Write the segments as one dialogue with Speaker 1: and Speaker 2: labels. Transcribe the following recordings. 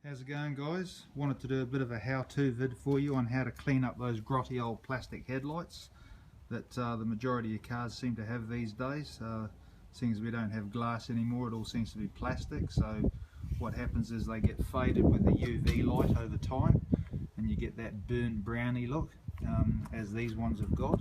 Speaker 1: How's it going, guys? Wanted to do a bit of a how-to vid for you on how to clean up those grotty old plastic headlights that the majority of cars seem to have these days. Seeing as we don't have glass anymore, it all seems to be plastic, so what happens is they get faded with the UV light over time and you get that burnt browny look, as these ones have got.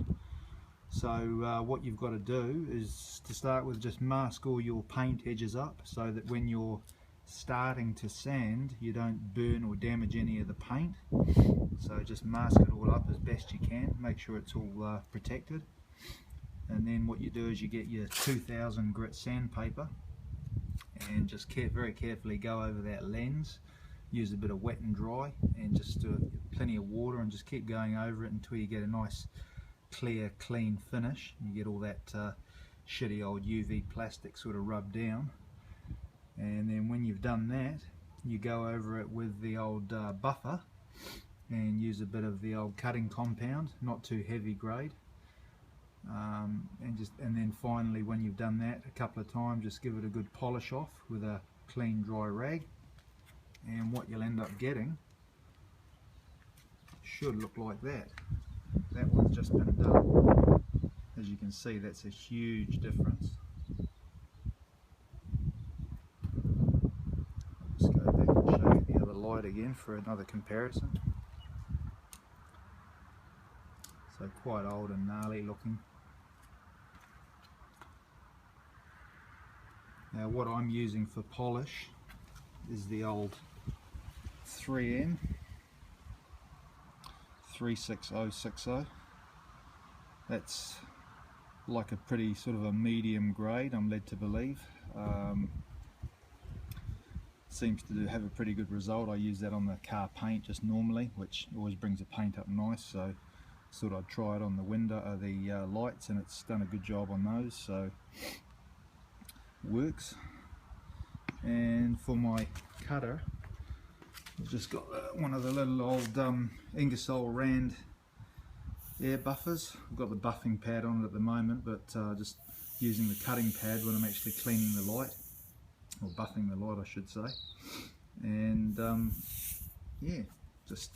Speaker 1: So what you've got to do is to start with, just mask all your paint edges up so that when you're starting to sand you don't burn or damage any of the paint. So just mask it all up as best you can, make sure it's all protected, and then what you do is you get your 2000 grit sandpaper and just very carefully go over that lens. Use a bit of wet and dry and just do plenty of water and just keep going over it until you get a nice clear clean finish. You get all that shitty old UV plastic sort of rubbed down, and then when you've done that you go over it with the old buffer and use a bit of the old cutting compound, not too heavy grade, and then finally when you've done that a couple of times, just give it a good polish off with a clean dry rag, and what you'll end up getting should look like that. That one's just been done. As you can see, that's a huge difference. I'll just go back and show you the other light again for another comparison. So quite old and gnarly looking. Now what I'm using for polish is the old 3M 36060. That's like a pretty sort of a medium grade, I'm led to believe. Seems to have a pretty good result. I use that on the car paint just normally, which always brings the paint up nice, so thought I'd try it on the window, the lights, and it's done a good job on those, so works. And for my cutter, I've just got one of the little old Ingersoll Rand air buffers. I've got the buffing pad on it at the moment, but just using the cutting pad when I'm actually cleaning the light, or buffing the light I should say. And yeah, just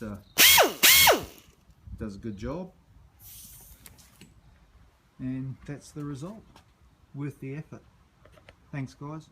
Speaker 1: does a good job, and that's the result. Worth the effort. Thanks, guys.